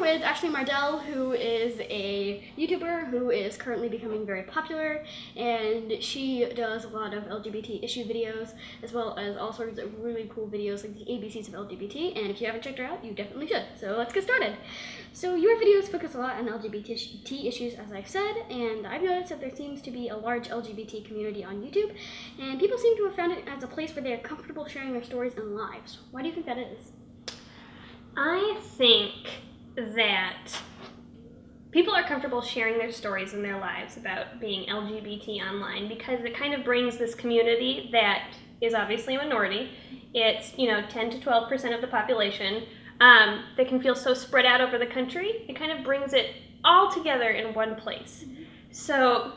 with actually Mardell, who is a YouTuber who is currently becoming very popular, and she does a lot of LGBT issue videos, as well as all sorts of really cool videos like the ABCs of LGBT, and if you haven't checked her out, you definitely should. So let's get started. So your videos focus a lot on LGBT issues, as I've said, and I've noticed that there seems to be a large LGBT community on YouTube, and people seem to have found it as a place where they are comfortable sharing their stories and lives. Why do you think that is? I think that people are comfortable sharing their stories and their lives about being LGBT online because it kind of brings this community that is obviously a minority. It's, 10 to 12% of the population that can feel so spread out over the country. It kind of brings it all together in one place. So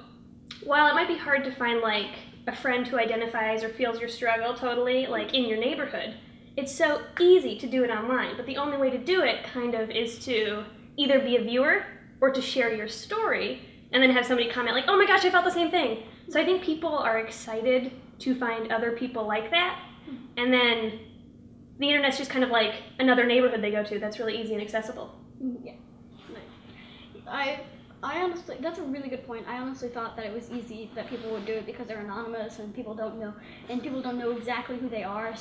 while it might be hard to find like a friend who identifies or feels your struggle totally like in your neighborhood, it's so easy to do it online, but the only way to do it kind of is to either be a viewer or to share your story and then have somebody comment like, oh my gosh, I felt the same thing. So I think people are excited to find other people like that, and then the internet's just kind of like another neighborhood they go to that's really easy and accessible. Yeah. I honestly, that's a really good point. I honestly thought that it was easy that people would do it because they're anonymous and people don't know exactly who they are.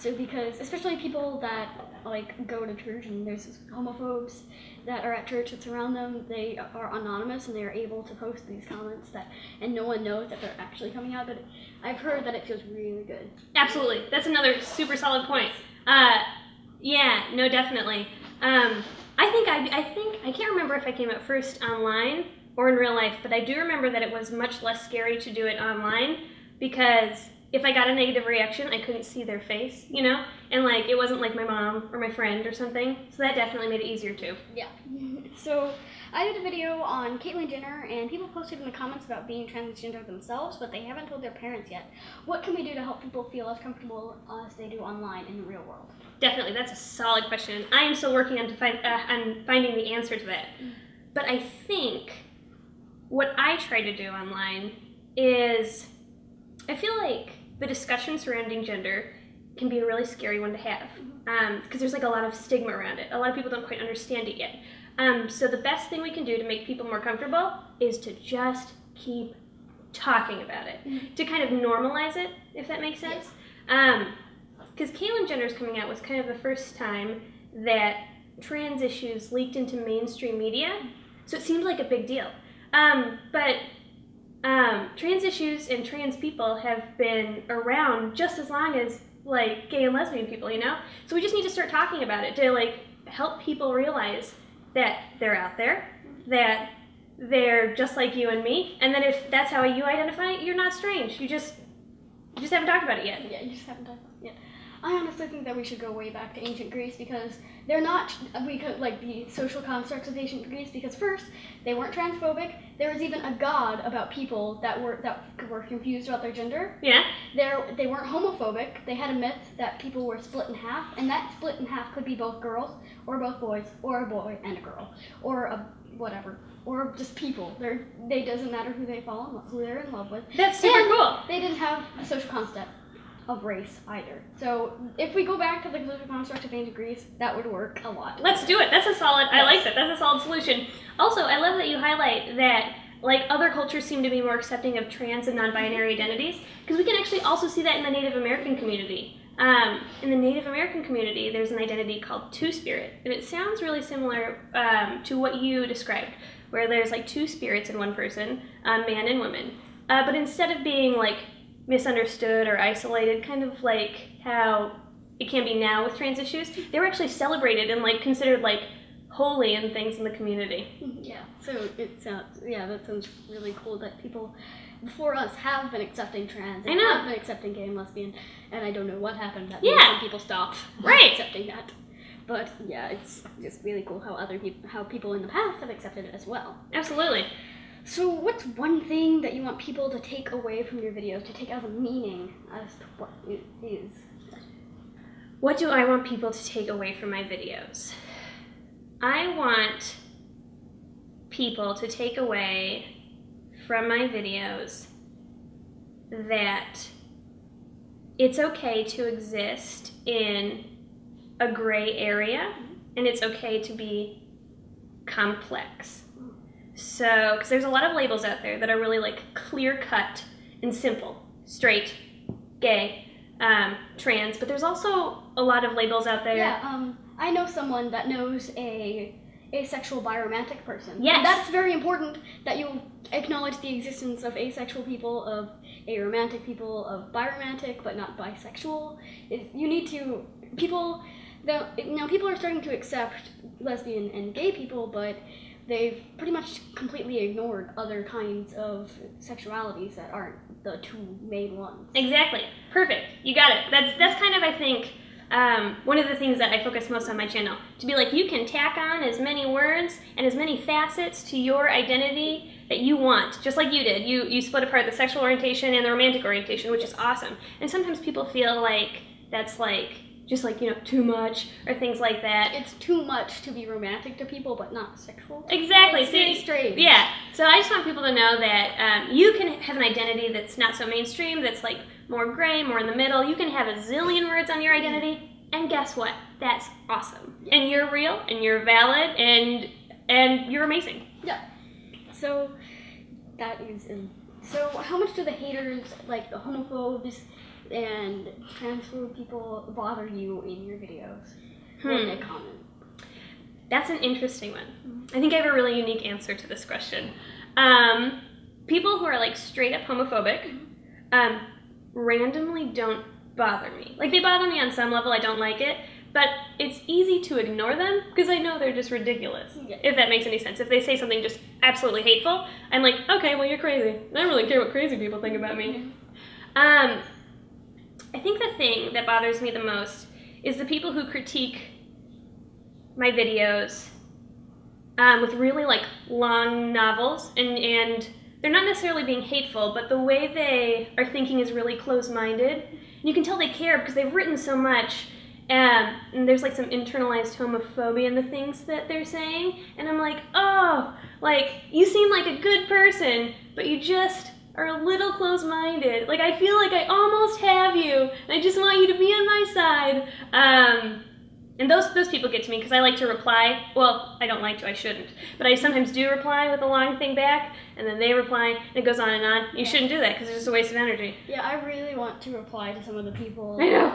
Because especially people that like go to church and there's homophobes that are at church that surround them, they are anonymous and they are able to post these comments and no one knows that they're actually coming out. But I've heard that it feels really good. Absolutely, that's another super solid point. Yeah, no, definitely. I can't remember if I came out first online or in real life, but I do remember that it was much less scary to do it online because if I got a negative reaction, I couldn't see their face, and like it wasn't like my mom or my friend or something, so that definitely made it easier too. Yeah. So I did a video on Caitlyn Jenner, and people posted in the comments about being transgender themselves, but they haven't told their parents yet. What can we do to help people feel as comfortable as they do online in the real world? Definitely, that's a solid question. I am still working on finding the answer to that. But I think what I try to do online is, I feel like the discussion surrounding gender can be a really scary one to have because there's like a lot of stigma around it. A lot of people don't quite understand it yet. So the best thing we can do to make people more comfortable is to just keep talking about it, to kind of normalize it, if that makes sense. Because Caitlyn Jenner's coming out was kind of the first time that trans issues leaked into mainstream media, so it seemed like a big deal. But trans issues and trans people have been around just as long as like gay and lesbian people, So we just need to start talking about it to like help people realize that they're out there, that they're just like you and me, and that if that's how you identify, you're not strange. You just haven't talked about it yet. Yeah, you just haven't talked about it yet. I honestly think that we should go way back to ancient Greece because they're not, the social constructs of ancient Greece, because first, they weren't transphobic. There was even a god about people that were confused about their gender. Yeah. They weren't homophobic. They had a myth that people were split in half, and that split in half could be both girls, or both boys, or a boy and a girl, or whatever. Or just people. They doesn't matter who they're in love with. That's super cool. They didn't have a social concept of race either. So if we go back to the social construct of ancient Greece, that would work a lot. Let's do it. That's a solid, yes. I like that. That's a solid solution. Also, I love that you highlight that like other cultures seem to be more accepting of trans and non-binary identities, because we can actually also see that in the Native American community. In the Native American community, there's an identity called Two-Spirit, and it sounds really similar to what you described, where there's like two spirits in one person, man and woman. But instead of being like misunderstood or isolated, kind of like how it can be now with trans issues, they were actually celebrated and like considered like holy and things in the community. Yeah, so that sounds really cool that people before us have been accepting trans and have been accepting gay and lesbian, and I don't know what happened that made some people stop accepting that. But yeah, it's just really cool how people in the past have accepted it as well. Absolutely. So what's one thing that you want people to take away from your videos, to take as a meaning as to what it is? What do I want people to take away from my videos? I want people to take away from my videos that it's okay to exist in a gray area and it's okay to be complex. So, because there's a lot of labels out there that are really like clear-cut and simple. Straight, gay, trans, but there's also a lot of labels out there. Yeah, I know someone that knows a asexual biromantic person. Yes. And that's very important that you acknowledge the existence of asexual people, of aromantic people, of biromantic, but not bisexual. You need to, people are starting to accept lesbian and gay people, but they've pretty much completely ignored other kinds of sexualities that aren't the two main ones. Exactly. Perfect. You got it. That's kind of, I think, one of the things that I focus most on my channel. To be like, you can tack on as many words and as many facets to your identity that you want, just like you did. You split apart the sexual orientation and the romantic orientation, which is awesome. And sometimes people feel like that's like, just like, you know, too much, or things like that. It's too much to be romantic to people, but not sexual. Exactly. It's very strange. Yeah. So I just want people to know that you can have an identity that's not so mainstream, that's like more gray, more in the middle. You can have a zillion words on your identity, and guess what? That's awesome. Yes. And you're real, and you're valid, and you're amazing. Yeah. So that is. So how much do the haters, like the homophobes and transphobe people, bother you in your videos when they comment? That's an interesting one. I think I have a really unique answer to this question. People who are like straight up homophobic randomly don't bother me. Like, they bother me on some level, I don't like it, but it's easy to ignore them because I know they're just ridiculous, if that makes any sense. If they say something just absolutely hateful, I'm like, okay, well, you're crazy. I don't really care what crazy people think about me. I think the thing that bothers me the most is the people who critique my videos with really like long novels, and they're not necessarily being hateful, but the way they are thinking is really closed-minded. And you can tell they care because they've written so much, and there's like some internalized homophobia in the things that they're saying, and I'm like, oh, like, you seem like a good person, but you just are a little close-minded. Like, I feel like I almost have you, and I just want you to be on my side. And those people get to me because I like to reply. Well, I don't like to, I shouldn't. But I sometimes do reply with a long thing back, and then they reply, and it goes on and on. You shouldn't do that because it's just a waste of energy. Yeah, I really want to reply to some of the people. I know.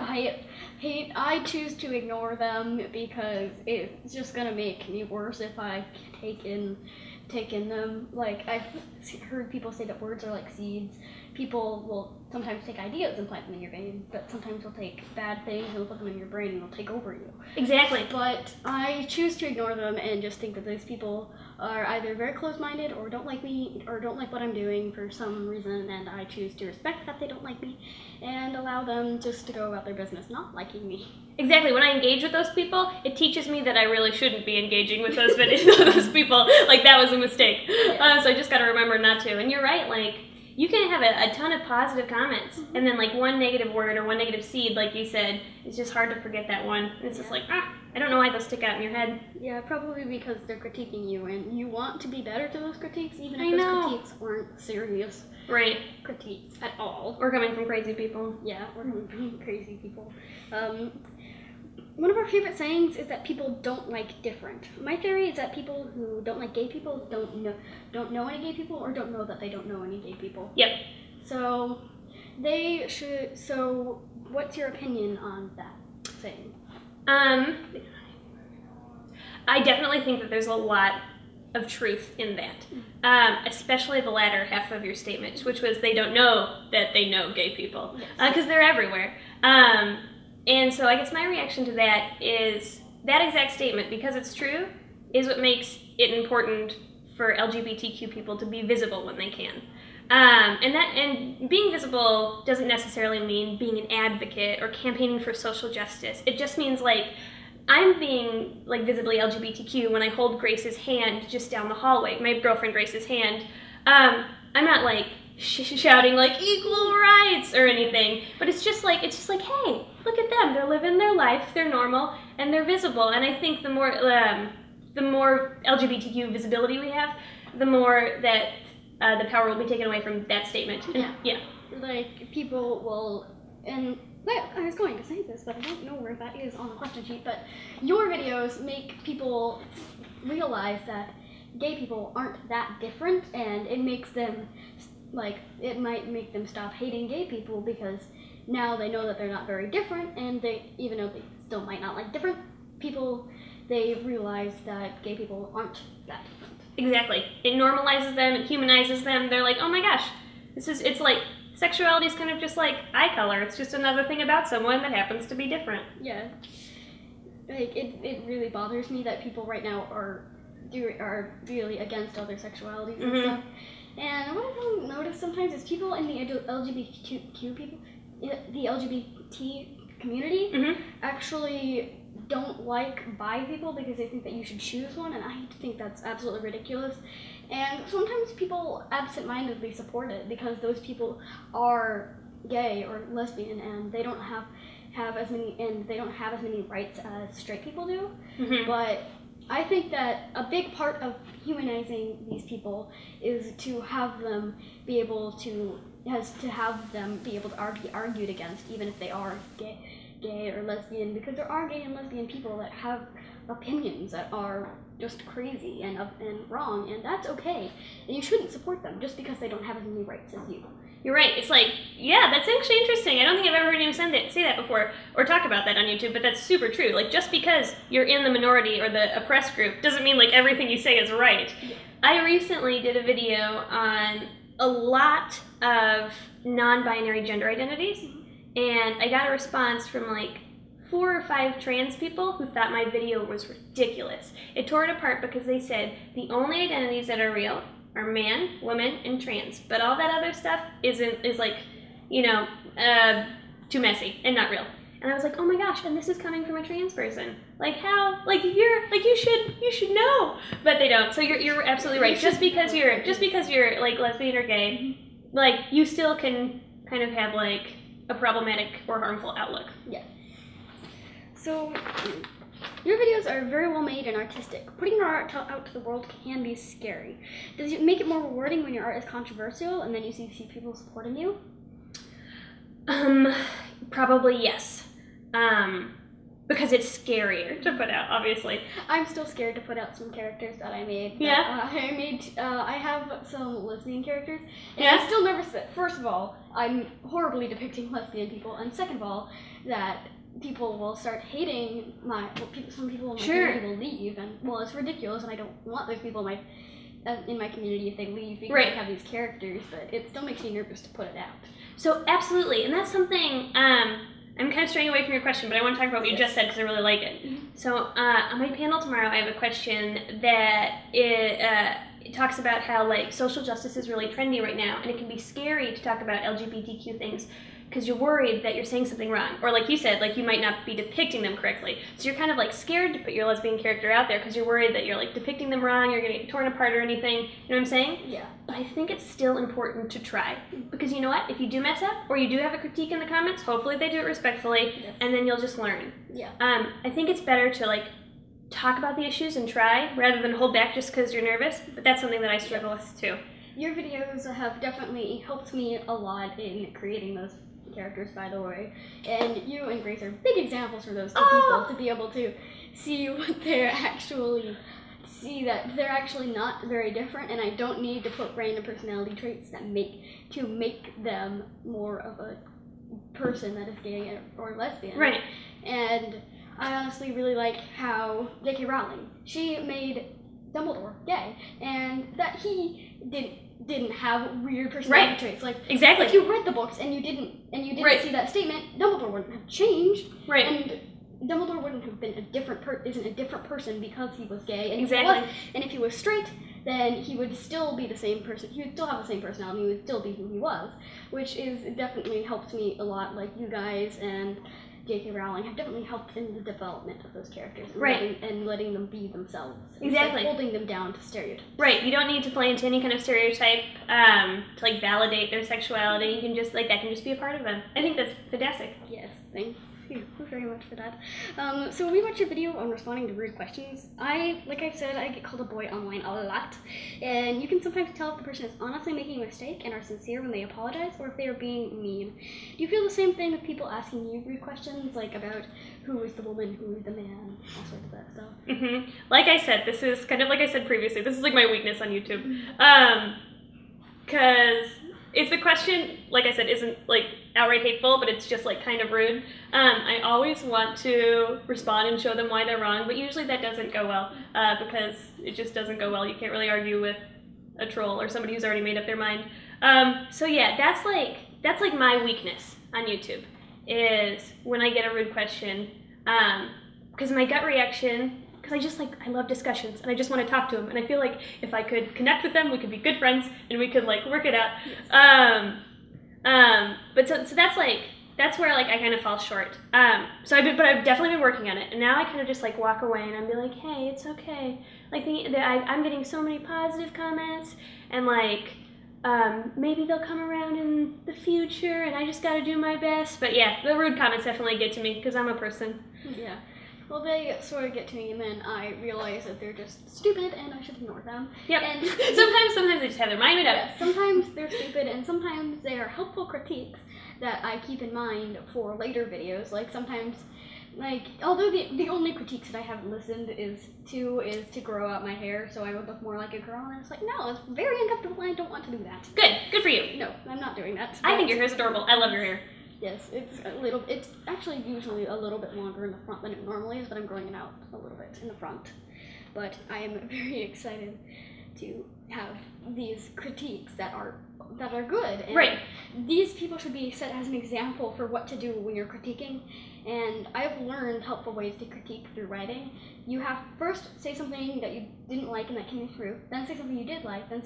I choose to ignore them because it's just gonna make me worse if I take in them. Like, I've heard people say that words are like seeds. People will sometimes take ideas and plant them in your brain, but sometimes they'll take bad things and they'll put them in your brain and they'll take over you. Exactly. But I choose to ignore them and just think that those people are either very close-minded or don't like me or don't like what I'm doing for some reason, and I choose to respect that they don't like me and allow them just to go about their business not liking me. Exactly. When I engage with those people, it teaches me that I really shouldn't be engaging with those people. Like, that was a mistake. Yeah. So I just got to remember not to. And you're right, like, you can have a ton of positive comments, and then like one negative word or one negative seed, like you said, it's just hard to forget that one. And it's just like, I don't know why those stick out in your head. Yeah, probably because they're critiquing you, and you want to be better to those critiques, even if those critiques aren't serious critiques at all. Or coming from crazy people. Yeah, or coming from crazy people. One of our favorite sayings is that people don't like different. My theory is that people who don't like gay people don't know any gay people, or don't know that they don't know any gay people. Yep. So they should. So what's your opinion on that saying? I definitely think that there's a lot of truth in that, especially the latter half of your statement, which was they don't know that they know gay people, because they're everywhere. And so I guess my reaction to that is that exact statement, because it's true, is what makes it important for LGBTQ people to be visible when they can. And being visible doesn't necessarily mean being an advocate or campaigning for social justice. It just means, like, I'm being, like, visibly LGBTQ when I hold Grace's hand just down the hallway, my girlfriend Grace's hand. I'm not, like, shouting, like, equal rights or anything, but it's just like, hey, look at them, they're living their life, they're normal, and they're visible. And I think the more LGBTQ visibility we have, the more that the power will be taken away from that statement. And, like, people will, and I was going to say this, but I don't know where that is on the question sheet, but your videos make people realize that gay people aren't that different, and it makes them, like, it might make them stop hating gay people because now they know that they're not very different, and they, even though they still might not like different people, they realize that gay people aren't that different. Exactly. It normalizes them, it humanizes them. They're like, oh my gosh, it's like, sexuality is kind of just like eye color. It's just another thing about someone that happens to be different. Yeah. Like, it really bothers me that people right now are really against other sexualities and stuff. And what I don't notice sometimes is people in the LGBTQ people, the LGBT community, actually don't like bi people because they think that you should choose one, and I think that's absolutely ridiculous. And sometimes people absent-mindedly support it because those people are gay or lesbian, and they don't have as many rights as straight people do. But I think that a big part of humanizing these people is to have them be able to be argued against, even if they are gay or lesbian, because there are gay and lesbian people that have opinions that are just crazy and wrong, and that's okay. And you shouldn't support them just because they don't have as many rights as you. You're right. It's like, yeah, that's actually interesting. I don't think I've ever heard anyone say that before or talk about that on YouTube, but that's super true. Like, just because you're in the minority or the oppressed group doesn't mean like everything you say is right. Yeah. I recently did a video on a lot of non-binary gender identities, and I got a response from like 4 or 5 trans people who thought my video was ridiculous. It tore it apart because they said the only identities that are real are man, woman, and trans, but all that other stuff is like, you know, too messy and not real. And I was like, oh my gosh, and this is coming from a trans person. Like, how? Like, you should know, but they don't. So you're absolutely right. Just because you're like lesbian or gay, like, you still can kind of have like a problematic or harmful outlook. Yeah. So, your videos are very well made and artistic. Putting your art out to the world can be scary. Does it make it more rewarding when your art is controversial and then you see people supporting you? Probably yes. Because it's scarier to put out, obviously. I'm still scared to put out some characters that I made. Yeah? I have some lesbian characters, and yeah? I'm still nervous that, first of all, I'm horribly depicting lesbian people, and second of all, that people will start hating some people in my community will leave, and, well, it's ridiculous, and I don't want those people in my community if they leave because I have these characters, but it still makes me nervous to put it out. So, absolutely, and that's something, I'm kind of straying away from your question, but I want to talk about what you just said because I really like it. So, on my panel tomorrow, I have a question that it talks about how, like, social justice is really trendy right now, and it can be scary to talk about LGBTQ things because you're worried that you're saying something wrong. Or like you said, like, you might not be depicting them correctly. So you're kind of, like, scared to put your lesbian character out there because you're worried that you're, like, depicting them wrong, you're going to get torn apart or anything. You know what I'm saying? Yeah. But I think it's still important to try. Because you know what? If you do mess up, or you do have a critique in the comments, hopefully they do it respectfully, and then you'll just learn. Yeah. I think it's better to, like, talk about the issues and try, rather than hold back just because you're nervous. But that's something that I struggle with, too. Your videos have definitely helped me a lot in creating those characters, by the way, and you and Grace are big examples for those two people to be able to see what they're actually that they're actually not very different, and I don't need to put random personality traits that make them more of a person that is gay or lesbian. Right. And I honestly really like how J.K. Rowling, she made Dumbledore gay, and that he didn't have weird personality traits. Like, exactly. If you read the books and you didn't see that statement, Dumbledore wouldn't have changed. Right. And Dumbledore wouldn't have been isn't a different person because he was gay. And if he was straight, then he would still be the same person. He would still have the same personality. He would still be who he was, which is definitely helped me a lot. Like, you guys and J.K. Rowling have definitely helped in the development of those characters, and letting them be themselves. Exactly. Holding them down to stereotypes. Right. You don't need to play into any kind of stereotype to, like, validate their sexuality. You can just, like, that can just be a part of them. I think that's fantastic. Yes. Thanks. you very much for that. So we watched your video on responding to rude questions. Like I said, I get called a boy online a lot, and you can sometimes tell if the person is honestly making a mistake and are sincere when they apologize, or if they are being mean. Do you feel the same thing with people asking you rude questions, like about who is the woman, who is the man, all sorts of that stuff? Mm-hmm. Like I said, this is kind of like I said previously, this is like my weakness on YouTube. Because if the question, like I said, isn't like outright hateful, but it's just like kind of rude, I always want to respond and show them why they're wrong, but usually that doesn't go well, because it just doesn't go well. You can't really argue with a troll or somebody who's already made up their mind. So yeah, that's like my weakness on YouTube, is when I get a rude question, because my gut reaction, because I love discussions and I just want to talk to them, and I feel like if I could connect with them, we could be good friends and we could like work it out. Yes. But so that's where like I kind of fall short. But I've definitely been working on it, and now I kind of just like walk away and I'm be like, hey, it's okay. Like I'm getting so many positive comments, and like maybe they'll come around in the future, and I just got to do my best. But yeah, the rude comments definitely get to me because I'm a person. Yeah. Well, they sort of get to me, and then I realize that they're just stupid, and I should ignore them. Yep. And sometimes they just have their mind made up. Yeah, sometimes they're stupid, and sometimes they are helpful critiques that I keep in mind for later videos. Like sometimes, like although the only critiques that I haven't listened is to grow out my hair so I would look more like a girl, and it's like, no, it's very uncomfortable, and I don't want to do that. Good for you. No, I'm not doing that. I think your hair's adorable. I love your hair. Yes, it's actually usually a little bit longer in the front than it normally is, but I'm growing it out a little bit in the front. But I am very excited to have these critiques that are good. And right. These people should be set as an example for what to do when you're critiquing. And I've learned helpful ways to critique through writing. You have first say something that you didn't like and that came through, then say something you did like, then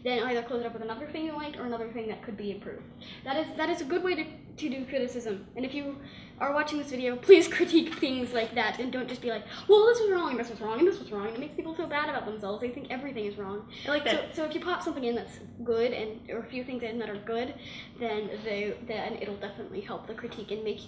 either close it up with another thing you liked or another thing that could be improved. That is a good way to do criticism. And if you are watching this video, please critique things like that, and don't just be like, well, this was wrong, and this was wrong, and this was wrong. It makes people feel bad about themselves. They think everything is wrong. I like that. So if you pop something in that's good, or a few things in that are good, then it'll definitely help the critique and make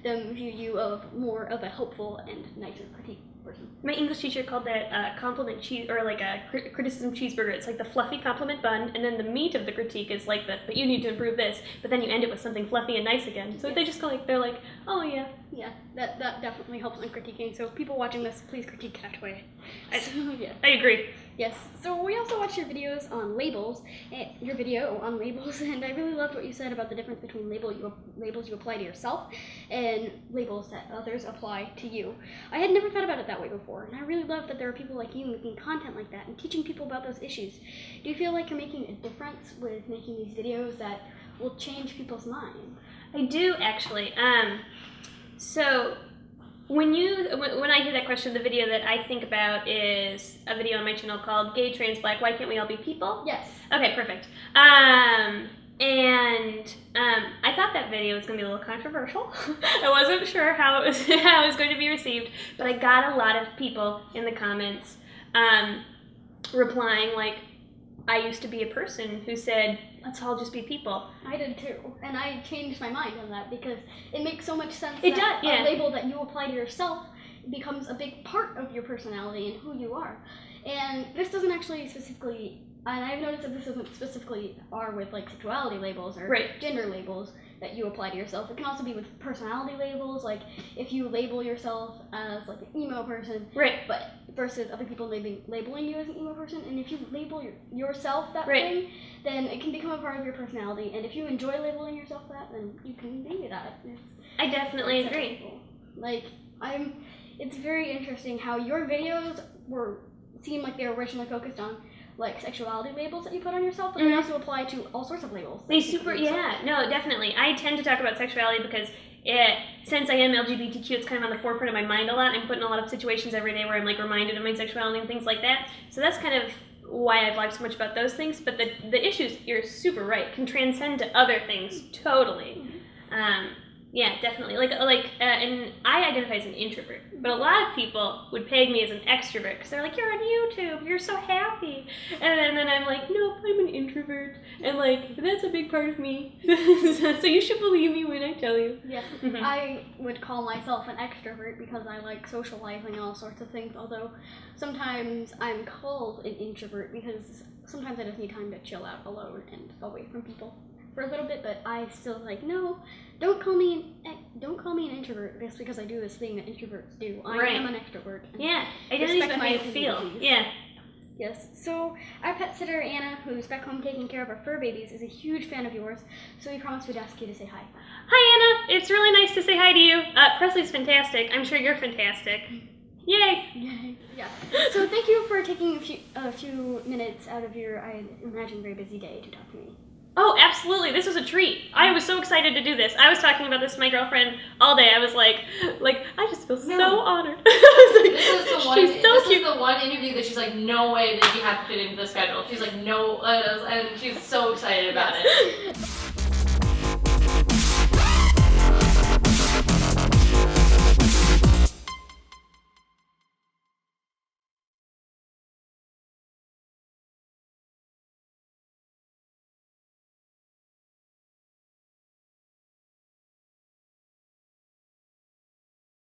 them view you of more of a helpful and nicer critique person. My English teacher called that compliment cheese, or like a criticism cheeseburger. It's like the fluffy compliment bun, and then the meat of the critique is like but you need to improve this, but then you end it with something fluffy and nice again. So yes. They just go like, they're like, oh yeah. Yeah, that definitely helps in critiquing. So people watching this, please critique that way. Yeah. I agree. Yes. So we also watched your videos on labels, and I really loved what you said about the difference between labels you apply to yourself and labels that others apply to you. I had never thought about it that way before, and I really love that there are people like you making content like that and teaching people about those issues. Do you feel like you're making a difference with making these videos that will change people's minds? I do, actually. So when I hear that question, the video that I think about is a video on my channel called Gay, Trans, Black, Why Can't We All Be People? Yes. Okay, perfect. I thought that video was going to be a little controversial. I wasn't sure how it was going to be received, but I got a lot of people in the comments replying like, I used to be a person who said, let's all just be people. I did too, and I changed my mind on that because it makes so much sense that a label that you apply to yourself becomes a big part of your personality and who you are. And this doesn't actually specifically, and I've noticed that this doesn't specifically are with like sexuality labels or gender labels that you apply to yourself. It can also be with personality labels, like if you label yourself as like an emo person, but versus other people labeling you as an emo person, and if you label yourself that thing, then it can become a part of your personality, and if you enjoy labeling yourself that, then you can be that. I definitely agree. Like, it's very interesting how your videos seem like they were originally focused on like sexuality labels that you put on yourself, but they also apply to all sorts of labels. No, definitely. I tend to talk about sexuality because since I am LGBTQ, it's kind of on the forefront of my mind a lot. I'm put in a lot of situations every day where I'm like reminded of my sexuality and things like that. So that's kind of why I vlog so much about those things. But the issues, you're super right, can transcend to other things totally. Yeah, definitely. And I identify as an introvert, but a lot of people would peg me as an extrovert because they're like, "You're on YouTube, you're so happy," and then I'm like, "No, I'm an introvert, and like that's a big part of me." So you should believe me when I tell you. Yeah, I would call myself an extrovert because I like socializing and all sorts of things. Although sometimes I'm called an introvert because sometimes I just need time to chill out alone and away from people for a little bit. But I still like, no, don't call me an introvert just because I do this thing that introverts do. I am an extrovert. Yeah, identity is how you feel. Yeah. Yes, so our pet sitter, Anna, who's back home taking care of our fur babies, is a huge fan of yours, so we promised we'd ask you to say hi. Hi, Anna. It's really nice to say hi to you. Presley's fantastic. I'm sure you're fantastic. Yay! Yay! Yeah. So thank you for taking a few minutes out of your, I imagine, very busy day to talk to me. Oh, absolutely. This was a treat. I was so excited to do this. I was talking about this to my girlfriend all day. I was like, I just feel so honored. This is the one. She's so cute. Is the one interview that she's like, no way that you have to fit into the schedule. She's like, no, and she's so excited about it.